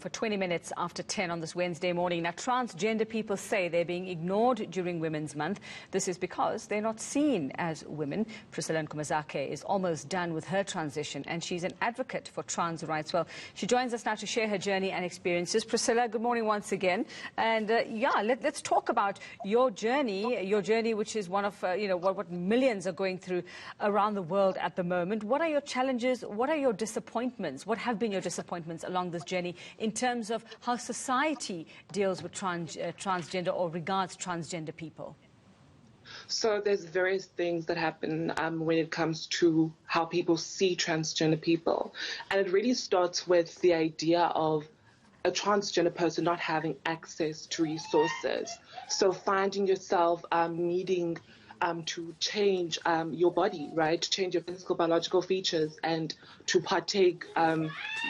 for 20 minutes after 10 on this Wednesday morning. Now, transgender people say they're being ignored during Women's Month. This is because they're not seen as women. Priscilla Nkomozakhe is almost done with her transition, and she's an advocate for trans rights. Well, she joins us now to share her journey and experiences. Priscilla, good morning once again. And let's talk about your journey, which is one of what millions are going through around the world at the moment. What are your challenges? What are your disappointments? What have been your disappointments along this journey in terms of how society deals with transgender or regards transgender people? So there's various things that happen when it comes to how people see transgender people. And it really starts with the idea of a transgender person not having access to resources. So finding yourself needing to change your body, right? To change your physical biological features and to partake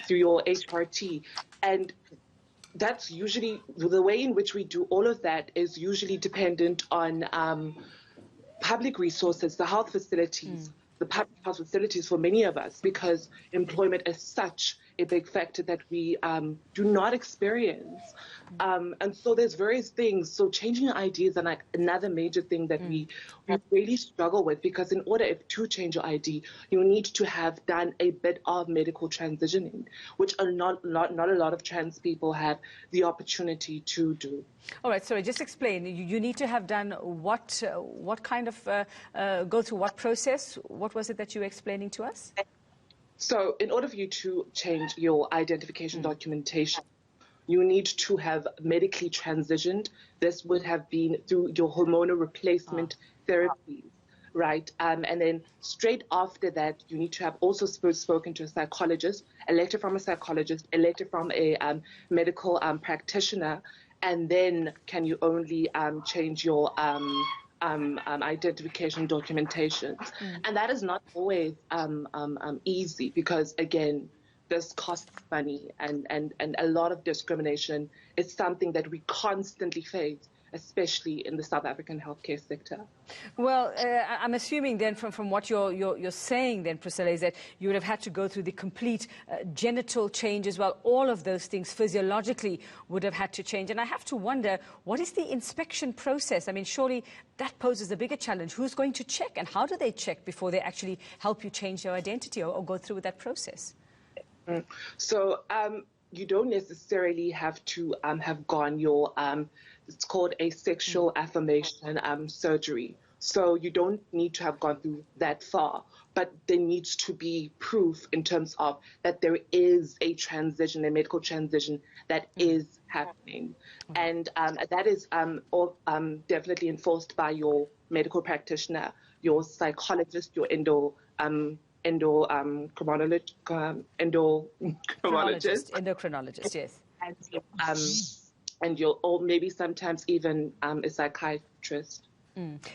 through your HRT. And that's usually the way in which we do all of that is usually dependent on public resources, the health facilities, the public health facilities for many of us, because employment is such a big factor that we do not experience. And so there's various things. So changing your ID is like another major thing that we really struggle with, because in order to change your ID, you need to have done a bit of medical transitioning, which not a lot of trans people have the opportunity to do. All right, so just explain. You need to have done what kind of, go through what process? What was it that you were explaining to us? So in order for you to change your identification documentation, you need to have medically transitioned. This would have been through your hormonal replacement therapies, right? And then straight after that, you need to have also spoken to a psychologist, elected from a psychologist, elected from a medical practitioner, and then can you only change your identification documentation. And that is not always easy, because, again, this costs money, and a lot of discrimination is something that we constantly face, especially in the South African healthcare sector. Well, I'm assuming then from what you're saying then, Priscilla, is that you would have had to go through the complete genital change as well. All of those things physiologically would have had to change. And I have to wonder, what is the inspection process? I mean, surely that poses a bigger challenge. Who's going to check, and how do they check before they actually help you change your identity or go through with that process? So you don't necessarily have to have gone your it's called a sexual affirmation surgery. So you don't need to have gone through that far, but there needs to be proof in terms of that there is a transition, a medical transition that is happening. And that is definitely enforced by your medical practitioner, your psychologist, your endocrinologist, yes. And or maybe sometimes even a psychiatrist.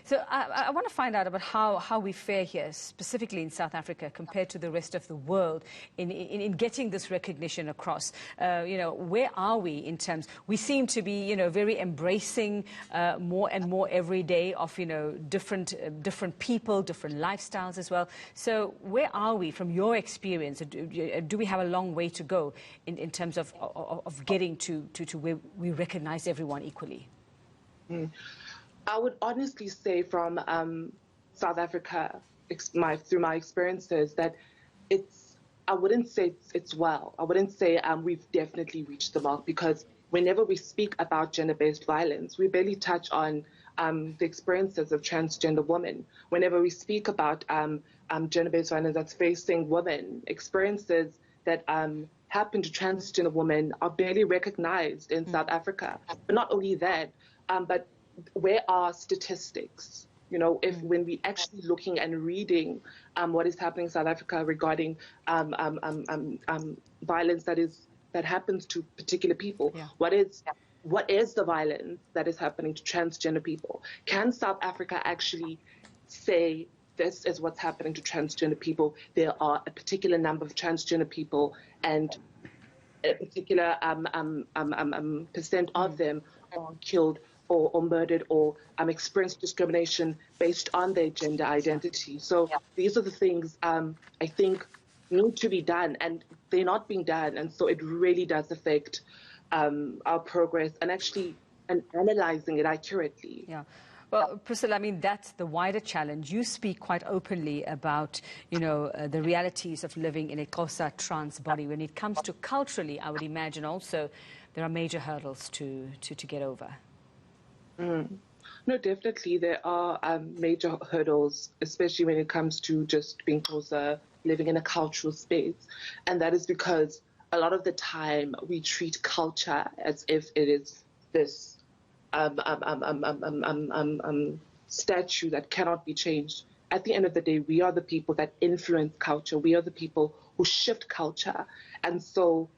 So I want to find out about how we fare here, specifically in South Africa, compared to the rest of the world in getting this recognition across. Where are we in terms? We seem to be, very embracing more and more every day of, different people, different lifestyles as well. So where are we from your experience? Do we have a long way to go in terms of getting to where we recognize everyone equally? I would honestly say from South Africa, through my experiences, that I wouldn't say it's well. I wouldn't say we've definitely reached the mark, because whenever we speak about gender-based violence, we barely touch on the experiences of transgender women. Whenever we speak about gender-based violence that's facing women, experiences that happen to transgender women are barely recognized in South Africa. But not only that, but where are statistics? When we actually looking and reading what is happening in South Africa regarding violence that happens to particular people, what is the violence that is happening to transgender people? Can South Africa actually say this is what's happening to transgender people? There are a particular number of transgender people, and a particular percent of them are killed or murdered or experience discrimination based on their gender identity. So these are the things I think need to be done. And they're not being done. And so it really does affect our progress and analyzing it accurately. Yeah. Well, Priscilla, I mean, that's the wider challenge. You speak quite openly about, the realities of living in a Xhosa trans body. When it comes to culturally, I would imagine also there are major hurdles to get over. No, definitely there are major hurdles, especially when it comes to just being Xhosa, living in a cultural space. And that is because a lot of the time we treat culture as if it is this statue that cannot be changed. At the end of the day, we are the people that influence culture. We are the people who shift culture. And so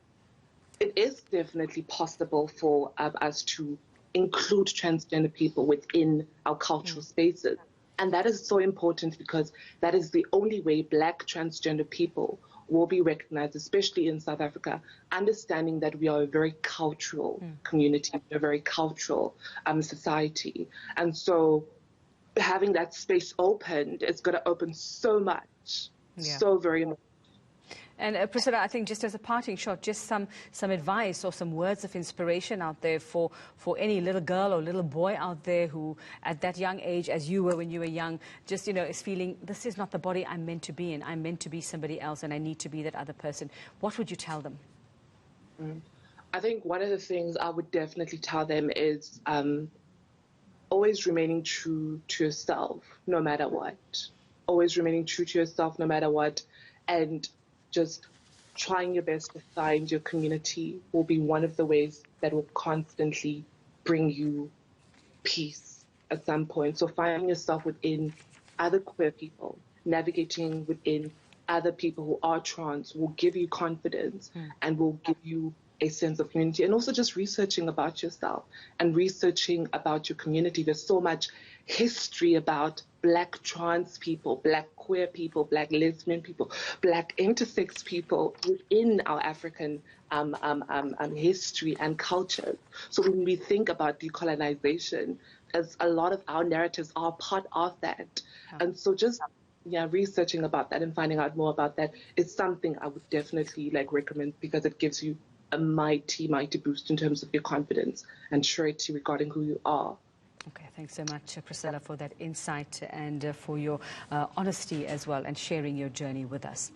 it is definitely possible for us to include transgender people within our cultural spaces. And that is so important because that is the only way Black transgender people will be recognized, especially in South Africa, understanding that we are a very cultural community, a very cultural society. And so having that space opened is going to open so much, so very much. And Priscilla, I think just as a parting shot, just some advice or some words of inspiration out there for any little girl or little boy out there who, at that young age, as you were when you were young, just, is feeling, this is not the body I'm meant to be in. I'm meant to be somebody else and I need to be that other person. What would you tell them? I think one of the things I would definitely tell them is always remaining true to yourself, no matter what. Always remaining true to yourself, no matter what. And just trying your best to find your community will be one of the ways that will constantly bring you peace at some point. So finding yourself within other queer people, navigating within other people who are trans will give you confidence and will give you a sense of community. And also just researching about yourself and researching about your community. There's so much history about Black trans people, Black queer people, Black lesbian people, Black intersex people within our African history and culture. So when we think about decolonization, as a lot of our narratives are part of that. And so just researching about that and finding out more about that is something I would definitely recommend because it gives you a mighty boost in terms of your confidence and surety regarding who you are. Okay, thanks so much, Priscilla, for that insight and for your honesty as well and sharing your journey with us.